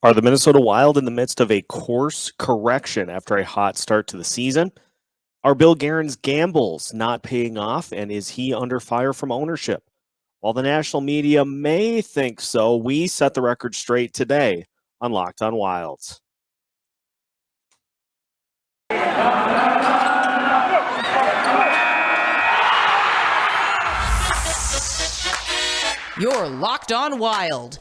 Are the Minnesota Wild in the midst of a course correction after a hot start to the season? Are Bill Guerin's gambles not paying off, and is he under fire from ownership? While the national media may think so, we set the record straight today on Locked on Wilds. You're Locked on Wild,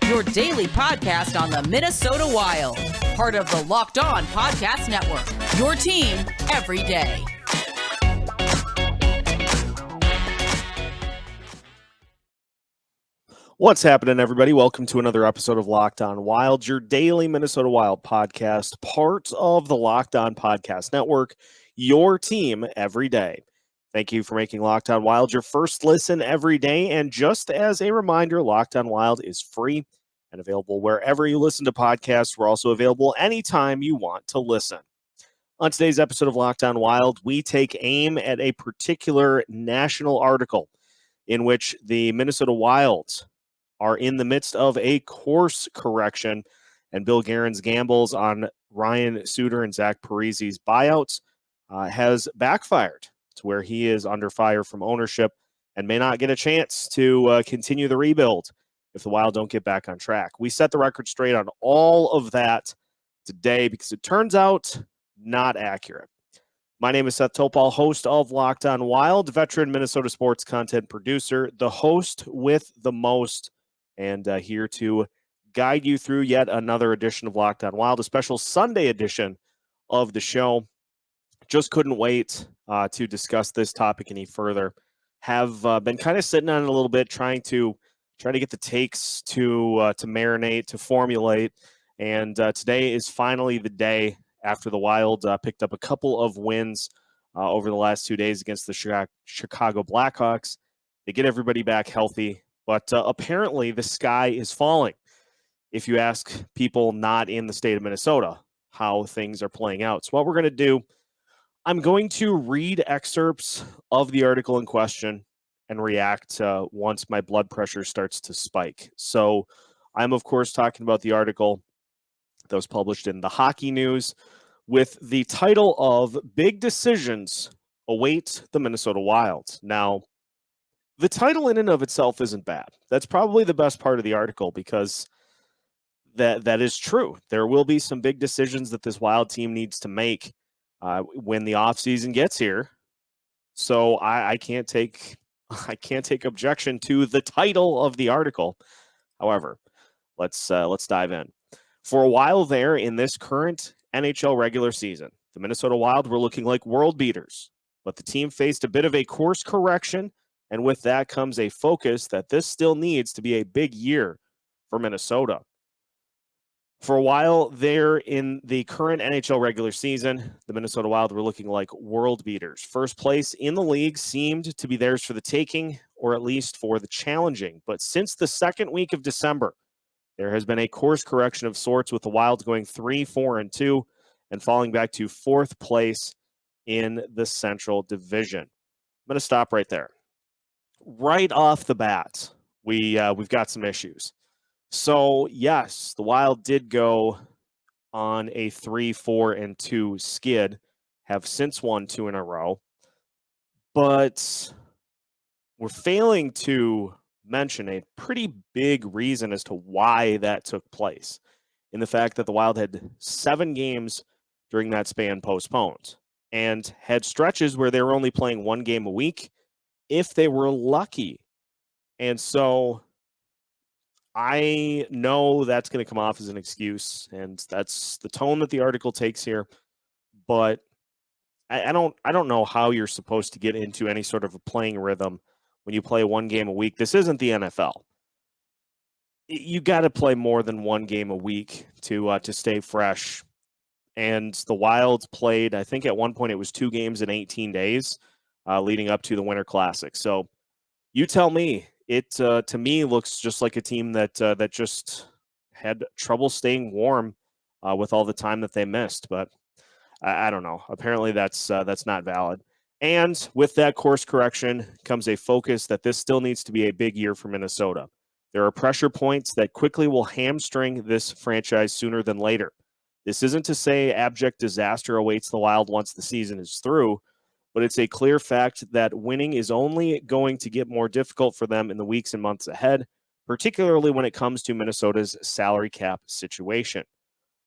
your daily podcast on the Minnesota Wild, part of the Locked on Podcast Network, your team every day. What's happening, everybody? Welcome to another episode of Locked on Wild, your daily Minnesota Wild podcast, part of the Locked on Podcast Network, your team every day. Thank you for making Locked on Wild your first listen every day. And just as a reminder, Locked on Wild is free and available wherever you listen to podcasts. We're also available anytime you want to listen. On today's episode of Locked on Wild, we take aim at a particular national article in which the Minnesota Wild are in the midst of a course correction, and Bill Guerin's gambles on Ryan Suter and Zach Parise's buyouts has backfired to where he is under fire from ownership and may not get a chance to continue the rebuild if the Wild don't get back on track. We set the record straight on all of that today because it turns out not accurate. My name is Seth Topal, host of Locked on Wild, veteran Minnesota sports content producer, the host with the most, and here to guide you through yet another edition of Locked on Wild, a special Sunday edition of the show. Just couldn't wait to discuss this topic any further. Have been kind of sitting on it a little bit, trying to get the takes to marinate, to formulate, and today is finally the day after the Wild picked up a couple of wins over the last 2 days against the Chicago Blackhawks. They get everybody back healthy, but apparently the sky is falling. If you ask people not in the state of Minnesota how things are playing out, so what we're going to do, I'm going to read excerpts of the article in question and react once my blood pressure starts to spike. So I'm, of course, talking about the article that was published in the Hockey News with the title of Big Decisions Await the Minnesota Wild. Now, the title in and of itself isn't bad. That's probably the best part of the article because that is true. There will be some big decisions that this Wild team needs to make when the offseason gets here. So I can't take objection to the title of the article. However, let's dive in. For a while there in this current NHL regular season, the Minnesota Wild were looking like world beaters, but the team faced a bit of a course correction, and with that comes a focus that this still needs to be a big year for Minnesota. For a while there in the current NHL regular season, the Minnesota Wild were looking like world beaters. First place in the league seemed to be theirs for the taking, or at least for the challenging. But since the second week of December, there has been a course correction of sorts, with the Wild going 3-4-2 and falling back to fourth place in the Central Division. I'm going to stop right there. Right off the bat, we've got some issues. So, yes, the Wild did go on a 3-4-2 skid, have since won 2 in a row, but we're failing to mention a pretty big reason as to why that took place, in the fact that the Wild had 7 games during that span postponed and had stretches where they were only playing 1 game a week if they were lucky. And so I know that's going to come off as an excuse, and that's the tone that the article takes here. But I don't know how you're supposed to get into any sort of a playing rhythm when you play 1 game a week. This isn't the NFL. You got to play more than 1 game a week to stay fresh. And the Wild played, I think at one point it was 2 games in 18 days leading up to the Winter Classic. So you tell me. It to me looks just like a team that just had trouble staying warm with all the time that they missed. But I don't know. Apparently that's not valid. And with that course correction comes a focus that this still needs to be a big year for Minnesota. There are pressure points that quickly will hamstring this franchise sooner than later. This isn't to say abject disaster awaits the Wild once the season is through, but it's a clear fact that winning is only going to get more difficult for them in the weeks and months ahead, particularly when it comes to Minnesota's salary cap situation.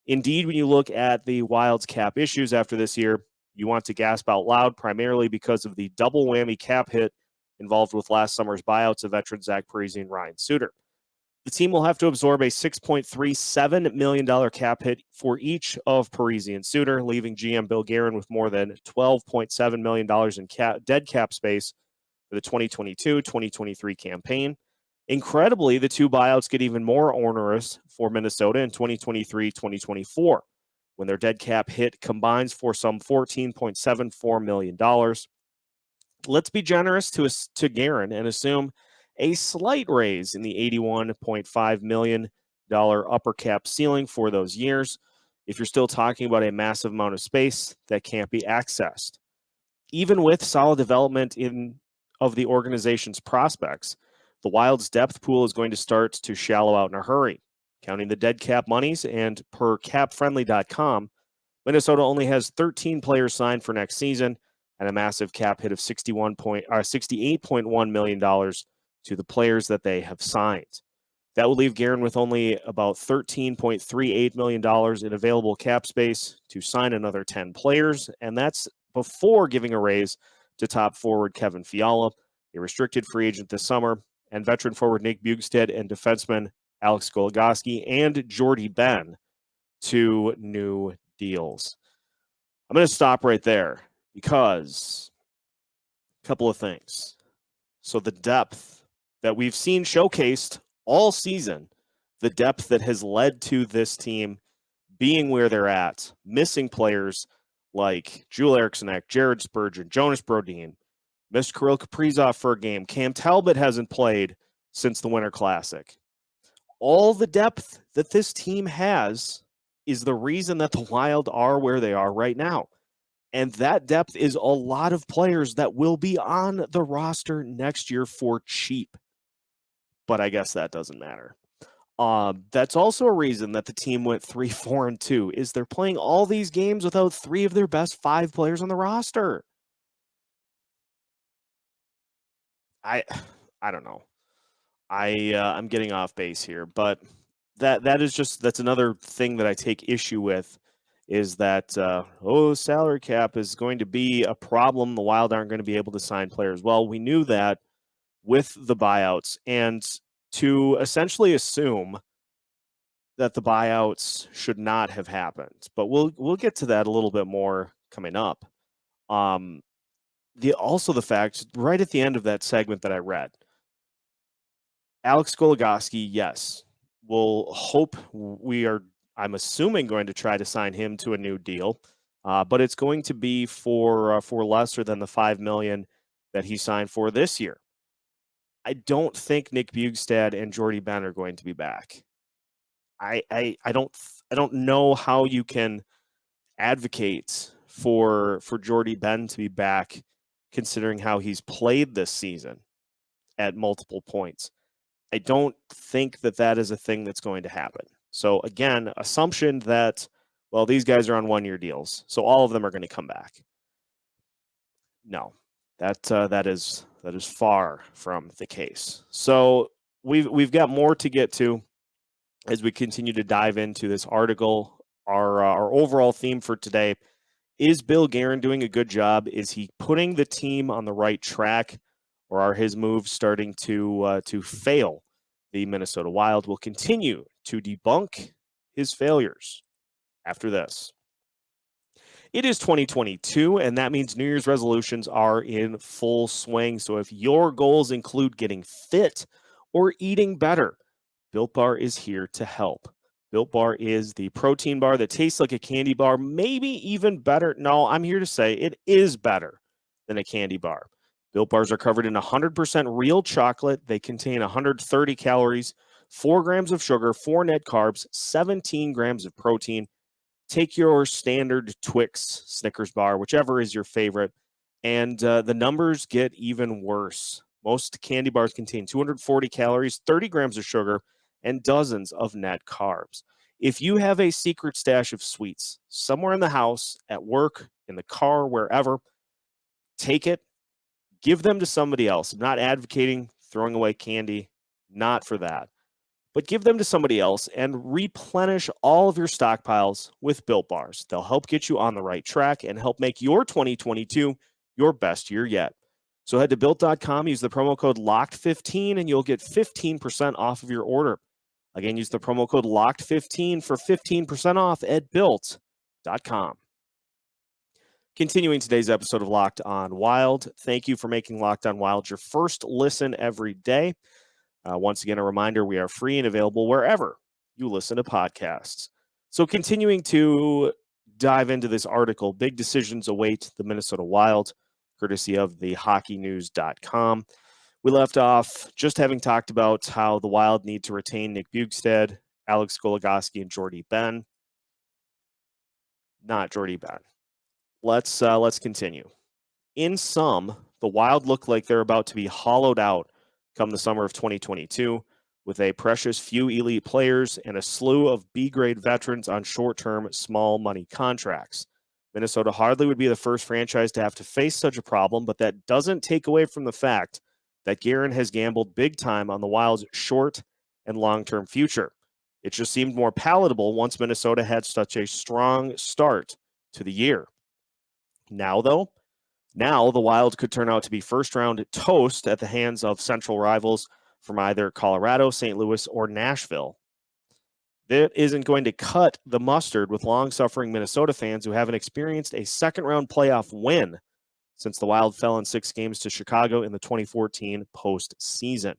Indeed, when you look at the Wild's cap issues after this year, you want to gasp out loud, primarily because of the double whammy cap hit involved with last summer's buyouts of veterans Zach Parise and Ryan Suter. The team will have to absorb a $6.37 million cap hit for each of Parise and Suter, leaving GM Bill Guerin with more than $12.7 million in dead cap space for the 2022-2023 campaign. Incredibly, the two buyouts get even more onerous for Minnesota in 2023-2024, when their dead cap hit combines for some $14.74 million. Let's be generous to Guerin and assume a slight raise in the $81.5 million upper cap ceiling for those years, if you're still talking about a massive amount of space that can't be accessed. Even with solid development of the organization's prospects, the Wild's depth pool is going to start to shallow out in a hurry. Counting the dead cap monies, and per capfriendly.com, Minnesota only has 13 players signed for next season and a massive cap hit of $68.1 million to the players that they have signed. That would leave Guerin with only about $13.38 million in available cap space to sign another 10 players, and that's before giving a raise to top forward Kevin Fiala, a restricted free agent this summer, and veteran forward Nick Bjugstad and defenseman Alex Goligoski and Jordy Ben to new deals. I'm going to stop right there because a couple of things. So the depth that we've seen showcased all season, the depth that has led to this team being where they're at, missing players like Joel Eriksson, Jared Spurgeon, Jonas Brodin, missed Kirill Kaprizov for a game. Cam Talbot hasn't played since the Winter Classic. All the depth that this team has is the reason that the Wild are where they are right now. And that depth is a lot of players that will be on the roster next year for cheap. But I guess that doesn't matter. That's also a reason that the team went 3-4-2, is they're playing all these games without three of their best five players on the roster. I don't know. I'm getting off base here, but that's another thing that I take issue with, is that salary cap is going to be a problem. The Wild aren't going to be able to sign players. Well, we knew that with the buyouts, and to essentially assume that the buyouts should not have happened. But we'll get to that a little bit more coming up. The fact right at the end of that segment that I read, Alex Goligoski, yes, I'm assuming going to try to sign him to a new deal, but it's going to be for lesser than the $5 million that he signed for this year. I don't think Nick Bjugstad and Jordy Ben are going to be back. I don't know how you can advocate for Jordy Ben to be back, considering how he's played this season at multiple points. I don't think that is a thing that's going to happen. So again, assumption that, well, these guys are on one-year deals, so all of them are going to come back. No, that is far from the case. So we've got more to get to as we continue to dive into this article. Our overall theme for today is Bill Guerin doing a good job? Is he putting the team on the right track, or are his moves starting to fail the Minnesota Wild? We'll continue to debunk his failures after this. It is 2022, and that means New Year's resolutions are in full swing. So if your goals include getting fit or eating better, Built Bar is here to help. Built Bar is the protein bar that tastes like a candy bar, maybe even better. No, I'm here to say it is better than a candy bar. Built Bars are covered in 100% real chocolate. They contain 130 calories, 4 grams of sugar, 4 net carbs, 17 grams of protein. Take your standard Twix, Snickers bar, whichever is your favorite, and the numbers get even worse. Most candy bars contain 240 calories, 30 grams of sugar, and dozens of net carbs. If you have a secret stash of sweets somewhere in the house, at work, in the car, wherever, take it, give them to somebody else. I'm not advocating throwing away candy, not for that. But give them to somebody else and replenish all of your stockpiles with Built Bars. They'll help get you on the right track and help make your 2022 your best year yet. So head to Built.com, use the promo code LOCKED15, and you'll get 15% off of your order. Again, use the promo code LOCKED15 for 15% off at Built.com. Continuing today's episode of Locked On Wild, thank you for making Locked On Wild your first listen every day. Once again, a reminder, we are free and available wherever you listen to podcasts. So continuing to dive into this article, big decisions await the Minnesota Wild, courtesy of the hockeynews.com. We left off just having talked about how the Wild need to retain Nick Bjugstad, Alex Goligoski, and Jordy Ben. Not Jordy Ben. Let's continue. In sum, the Wild look like they're about to be hollowed out come the summer of 2022, with a precious few elite players and a slew of B-grade veterans on short-term, small money contracts. Minnesota hardly would be the first franchise to have to face such a problem, but that doesn't take away from the fact that Guerin has gambled big time on the Wild's short and long-term future. It just seemed more palatable once Minnesota had such a strong start to the year. Now, though, the Wild could turn out to be first-round toast at the hands of central rivals from either Colorado, St. Louis, or Nashville. That isn't going to cut the mustard with long-suffering Minnesota fans who haven't experienced a second-round playoff win since the Wild fell in 6 games to Chicago in the 2014 postseason.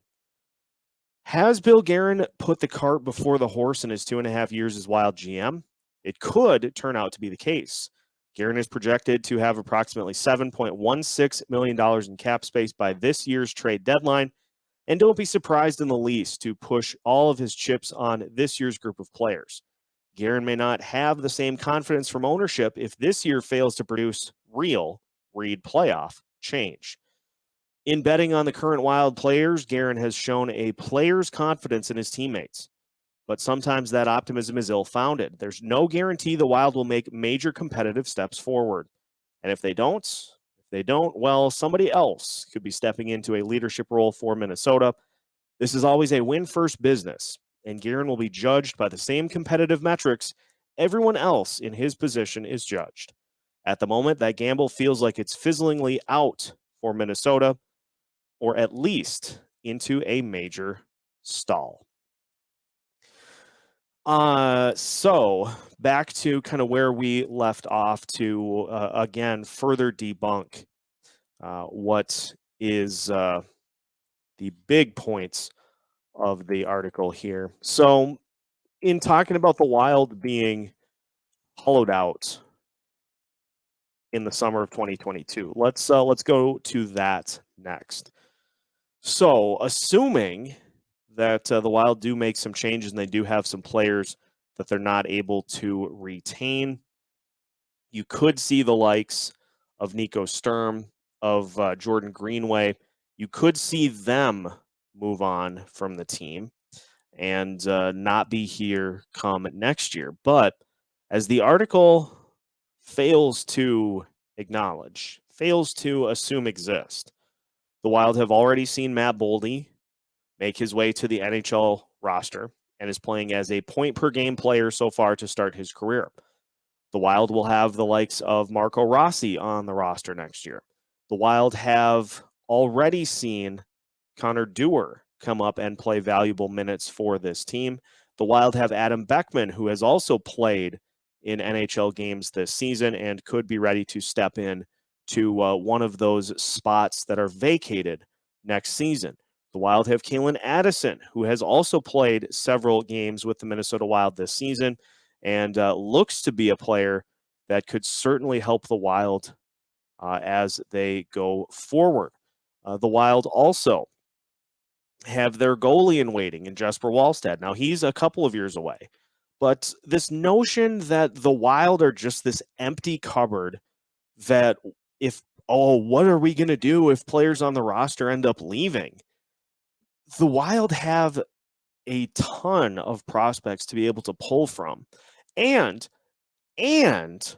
Has Bill Guerin put the cart before the horse in his 2.5 years as Wild GM? It could turn out to be the case. Guerin is projected to have approximately $7.16 million in cap space by this year's trade deadline, and don't be surprised in the least to push all of his chips on this year's group of players. Guerin may not have the same confidence from ownership if this year fails to produce real, read playoff change. In betting on the current Wild players, Guerin has shown a player's confidence in his teammates. But sometimes that optimism is ill-founded. There's no guarantee the Wild will make major competitive steps forward. And if they don't, well, somebody else could be stepping into a leadership role for Minnesota. This is always a win-first business, and Guerin will be judged by the same competitive metrics everyone else in his position is judged. At the moment, that gamble feels like it's fizzlingly out for Minnesota, or at least into a major stall. So back to kind of where we left off to, again, further debunk what is the big points of the article here. So in talking about the Wild being hollowed out in the summer of 2022, let's go to that next. So assuming that the Wild do make some changes and they do have some players that they're not able to retain, you could see the likes of Nico Sturm, of Jordan Greenway. You could see them move on from the team and not be here come next year. But as the article fails to acknowledge, fails to assume exist, the Wild have already seen Matt Boldy make his way to the NHL roster and is playing as a point-per-game player so far to start his career. The Wild will have the likes of Marco Rossi on the roster next year. The Wild have already seen Connor Dewar come up and play valuable minutes for this team. The Wild have Adam Beckman, who has also played in NHL games this season and could be ready to step in to one of those spots that are vacated next season. The Wild have Kalen Addison, who has also played several games with the Minnesota Wild this season and looks to be a player that could certainly help the Wild as they go forward. The Wild also have their goalie in waiting in Jesper Wallstedt. Now, he's a couple of years away, but this notion that the Wild are just this empty cupboard that if oh, what are we going to do if players on the roster end up leaving? The Wild have a ton of prospects to be able to pull from. And the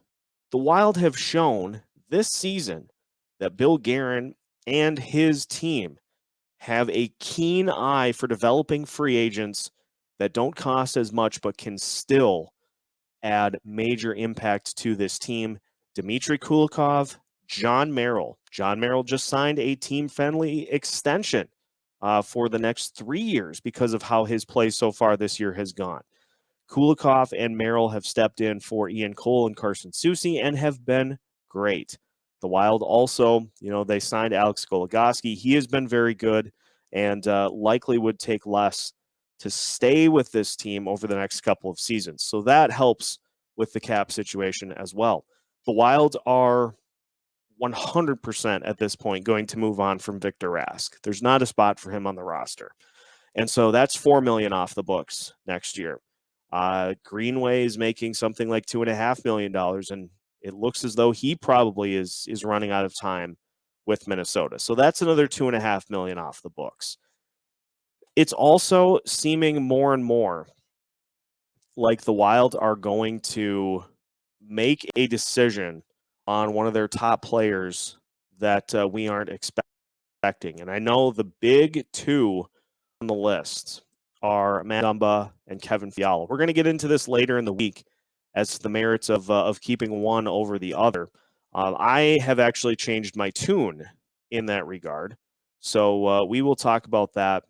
Wild have shown this season that Bill Guerin and his team have a keen eye for developing free agents that don't cost as much but can still add major impact to this team. Dmitry Kulikov, John Merrill. John Merrill just signed a team-friendly extension for the next 3 years because of how his play so far this year has gone. Kulikov and Merrill have stepped in for Ian Cole and Carson Soucy and have been great. The Wild also, they signed Alex Goligoski. He has been very good and likely would take less to stay with this team over the next couple of seasons. So that helps with the cap situation as well. The Wild are 100% at this point going to move on from Victor Rask. There's not a spot for him on the roster. And so that's $4 million off the books next year. Greenway is making something like $2.5 million, and it looks as though he probably is running out of time with Minnesota. So that's another $2.5 million off the books. It's also seeming more and more like the Wild are going to make a decision on one of their top players that we aren't expecting. And I know the big two on the list are Matt Dumba and Kevin Fiala. We're going to get into this later in the week as to the merits of keeping one over the other. I have actually changed my tune in that regard. So we will talk about that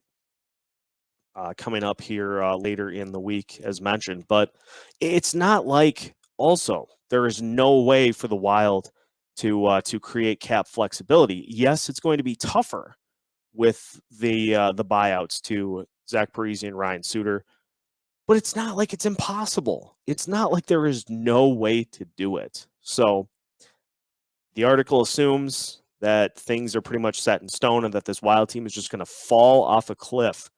coming up here later in the week, as mentioned. But it's not like also there is no way for the Wild to create cap flexibility. Yes, it's going to be tougher with the buyouts to Zach Parise and Ryan Suter, but it's not like it's impossible. It's not like there is no way to do it. So the article assumes that things are pretty much set in stone and that this Wild team is just going to fall off a cliff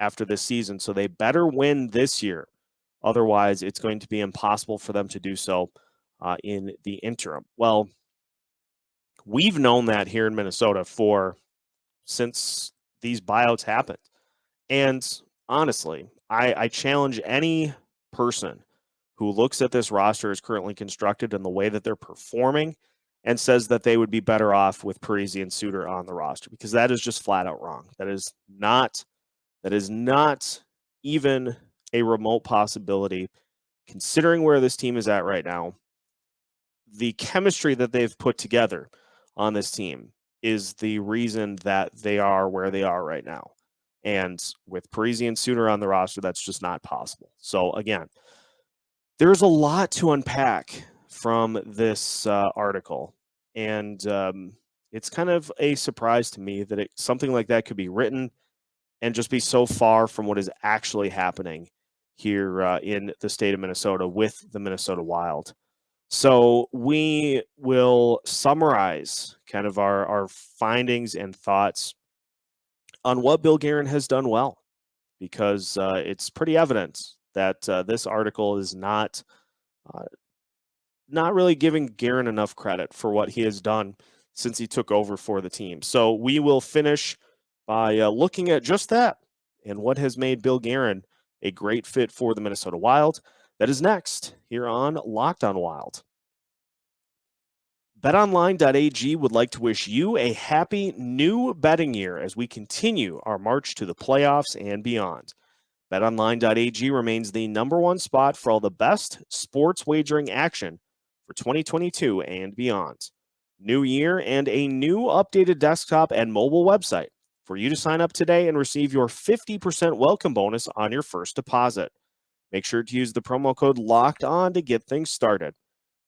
after this season. So they better win this year. Otherwise, it's going to be impossible for them to do so in the interim. Well, we've known that here in Minnesota since these buyouts happened. And honestly, I challenge any person who looks at this roster as currently constructed and the way that they're performing and says that they would be better off with Parise and Suter on the roster, because that is just flat out wrong. That is not even a remote possibility, considering where this team is at right now. The chemistry that they've put together on this team is the reason that they are where they are right now. And with Parise and Suter on the roster, that's just not possible. So again, there's a lot to unpack from this article. And it's kind of a surprise to me that something like that could be written and just be so far from what is actually happening here in the state of Minnesota with the Minnesota Wild. So we will summarize kind of our findings and thoughts on what Bill Guerin has done well, because it's pretty evident that this article is not really giving Guerin enough credit for what he has done since he took over for the team. So we will finish by looking at just that and what has made Bill Guerin a great fit for the Minnesota Wild. That is next here on Locked On Wild. BetOnline.ag would like to wish you a happy new betting year as we continue our march to the playoffs and beyond. BetOnline.ag remains the #1 spot for all the best sports wagering action for 2022 and beyond. New year and a new updated desktop and mobile website for you to sign up today and receive your 50% welcome bonus on your first deposit. Make sure to use the promo code LOCKEDON to get things started.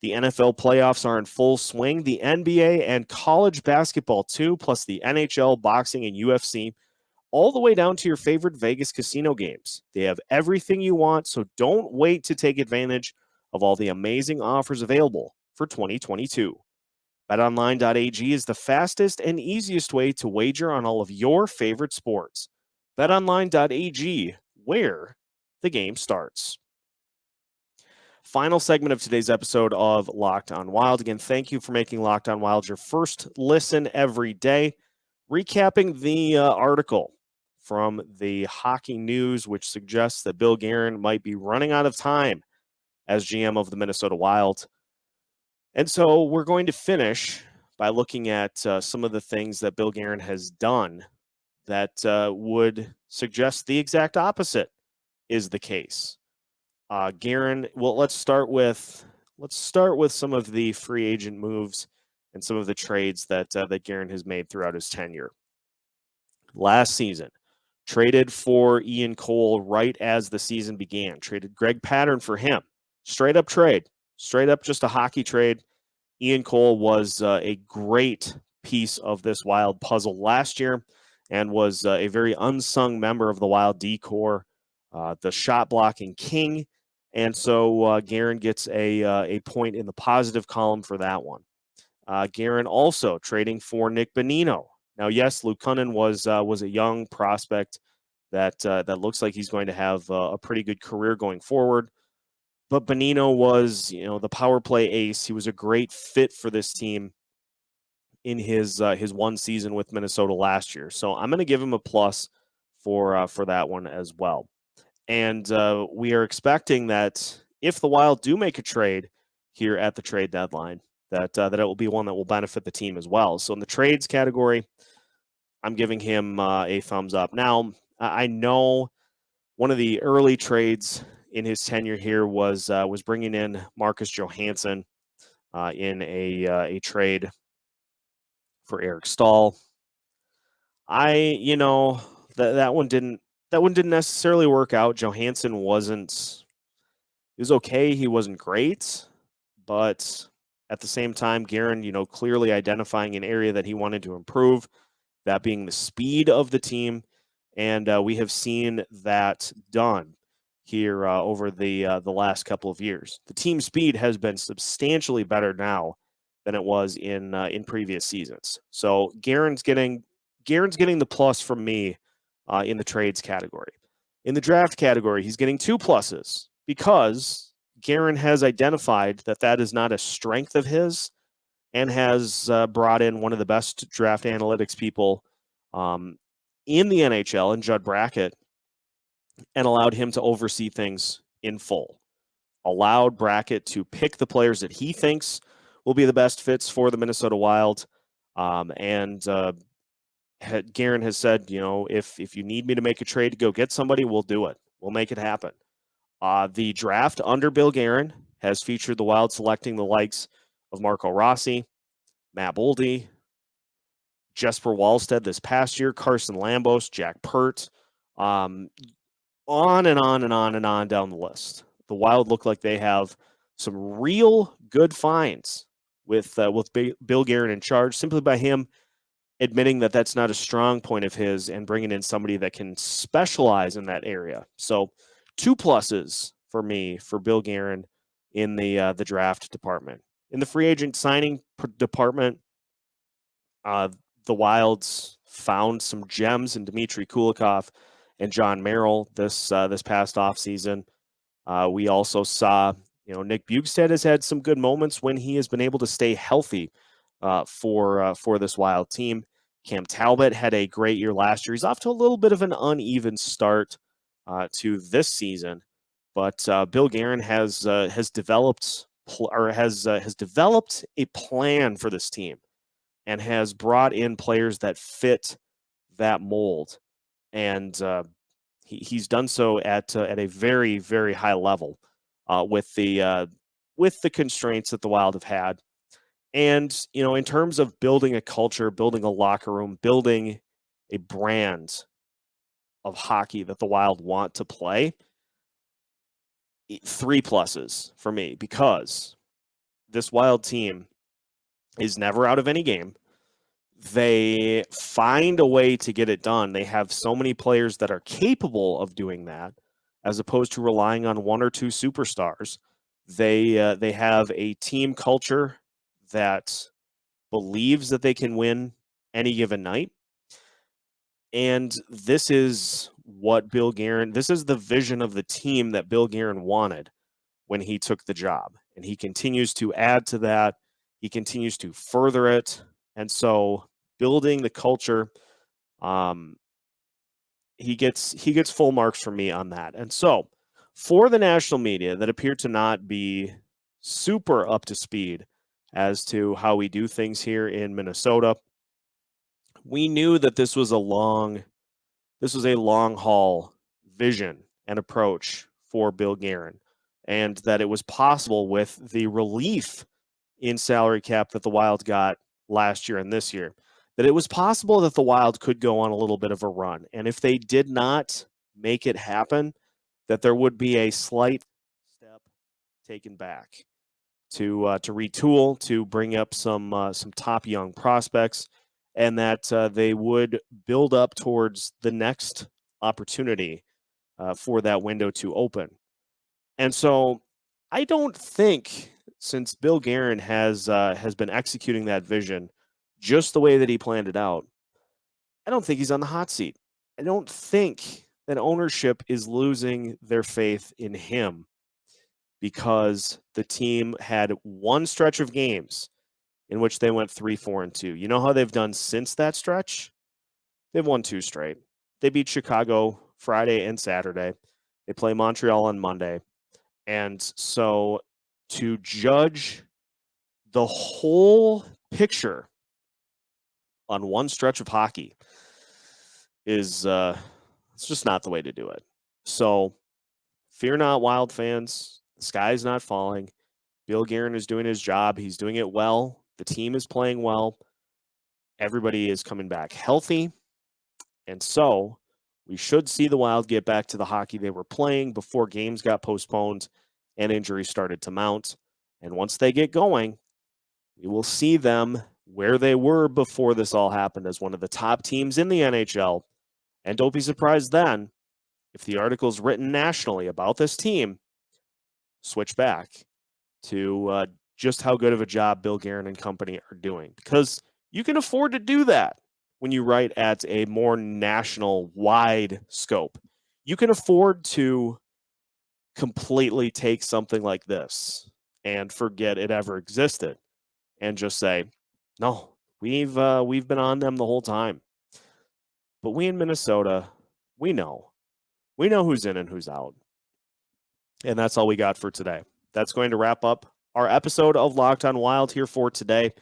The NFL playoffs are in full swing, the NBA and college basketball too, plus the NHL, boxing, and UFC, all the way down to your favorite Vegas casino games. They have everything you want, so don't wait to take advantage of all the amazing offers available for 2022. BetOnline.ag is the fastest and easiest way to wager on all of your favorite sports. BetOnline.ag, where the game starts. Final segment of today's episode of Locked on Wild. Again, thank you for making Locked on Wild your first listen every day. Recapping the article from the Hockey News, which suggests that Bill Guerin might be running out of time as GM of the Minnesota Wild. And so we're going to finish by looking at some of the things that Bill Guerin has done that would suggest the exact opposite is the case. Guerin, well, let's start with some of the free agent moves and some of the trades that Guerin has made throughout his tenure. Last season, traded for Ian Cole right as the season began. Traded Greg Pattern for him. Straight up trade. Straight up just a hockey trade. Ian Cole was a great piece of this Wild puzzle last year and was a very unsung member of the Wild D-Corps, the shot blocking king. And so Guerin gets a point in the positive column for that one. Guerin also trading for Nick Bonino. Now, yes, Luke Cunnin was a young prospect that looks like he's going to have a pretty good career going forward. But Bonino was, the power play ace. He was a great fit for this team in his one season with Minnesota last year. So I'm going to give him a plus for that one as well. And we are expecting that if the Wild do make a trade here at the trade deadline, that it will be one that will benefit the team as well. So in the trades category, I'm giving him a thumbs up. Now, I know one of the early trades in his tenure here was bringing in Marcus Johansson in a trade for Eric Stahl. That one didn't necessarily work out. Johansson wasn't. He was okay. He wasn't great, but at the same time, Guerin, clearly identifying an area that he wanted to improve, that being the speed of the team, and we have seen that done here over the last couple of years. The team speed has been substantially better now than it was in previous seasons. So Guerin's getting the plus from me in the trades category. In the draft category, he's getting 2 pluses because Guerin has identified that is not a strength of his and has brought in one of the best draft analytics people in the NHL, in Judd Brackett, and allowed him to oversee things in full. Allowed Brackett to pick the players that he thinks will be the best fits for the Minnesota Wild. And Guerin has said, if you need me to make a trade to go get somebody, we'll do it. We'll make it happen. The draft under Bill Guerin has featured the Wild selecting the likes of Marco Rossi, Matt Boldy, Jesper Wallstedt this past year, Carson Lambos, Jack Pert, on and on and on and on down the list. The Wild look like they have some real good finds with Bill Guerin in charge, simply by him admitting that that's not a strong point of his and bringing in somebody that can specialize in that area. So 2 pluses for me for Bill Guerin in the draft department. In the free agent signing department, the Wilds found some gems in Dmitry Kulikov and John Merrill this past offseason. We also saw, Nick Bjugstad has had some good moments when he has been able to stay healthy for this Wild team. Cam Talbot had a great year last year. He's off to a little bit of an uneven start to this season, but Bill Guerin has developed a plan for this team and has brought in players that fit that mold, and he's done so at a very, very high level with the constraints that the Wild have had. And, in terms of building a culture, building a locker room, building a brand of hockey that the Wild want to play, 3 pluses for me, because this Wild team is never out of any game. They find a way to get it done. They have so many players that are capable of doing that, as opposed to relying on 1 or 2 superstars. They have a team culture that believes that they can win any given night. And this is what this is the vision of the team that Bill Guerin wanted when he took the job. And he continues to add to that. He continues to further it. And so building the culture, he gets full marks from me on that. And so for the national media that appear to not be super up to speed as to how we do things here in Minnesota, we knew that this was a long haul vision and approach for Bill Guerin, and that it was possible with the relief in salary cap that the Wild got last year and this year, that it was possible that the Wild could go on a little bit of a run. And if they did not make it happen, that there would be a slight step taken back to retool, to bring up some top young prospects, and that they would build up towards the next opportunity for that window to open. And so I don't think, since Bill Guerin has been executing that vision just the way that he planned it out, I don't think he's on the hot seat. I don't think that ownership is losing their faith in him because the team had one stretch of games in which they went 3-4-2. You know how they've done since that stretch? They've won 2 straight. They beat Chicago Friday and Saturday. They play Montreal on Monday. And so to judge the whole picture on one stretch of hockey is it's just not the way to do it. So fear not, Wild fans. The sky's not falling. Bill Guerin is doing his job. He's doing it well. The team is playing well. Everybody is coming back healthy. And so we should see the Wild get back to the hockey they were playing before games got postponed and injuries started to mount. And once they get going, we will see them where they were before this all happened, as one of the top teams in the NHL. And don't be surprised then if the articles written nationally about this team switch back to just how good of a job Bill Guerin and company are doing. Because you can afford to do that when you write at a more national, wide scope. You can afford to completely take something like this and forget it ever existed and just say, no, we've been on them the whole time. But we in Minnesota, we know who's in and who's out. And that's all we got for today. That's going to wrap up our episode of Locked On Wild here for today.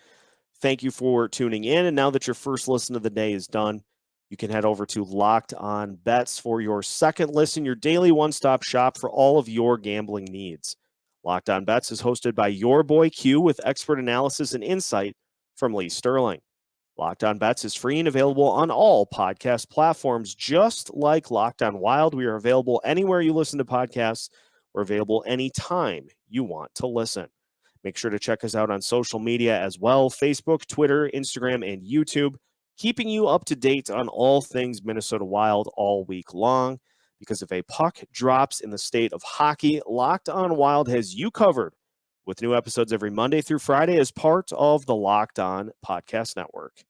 Thank you for tuning in. And now that your first listen of the day is done, you can head over to Locked On Bets for your second listen, your daily one-stop shop for all of your gambling needs. Locked On Bets is hosted by your boy Q with expert analysis and insight from Lee Sterling. Locked On Bets is free and available on all podcast platforms, just like Locked On Wild. We are available anywhere you listen to podcasts. We're available anytime you want to listen. Make sure to check us out on social media as well: Facebook, Twitter, Instagram, and YouTube, keeping you up to date on all things Minnesota Wild all week long. Because if a puck drops in the state of hockey, Locked On Wild has you covered with new episodes every Monday through Friday as part of the Locked On Podcast Network.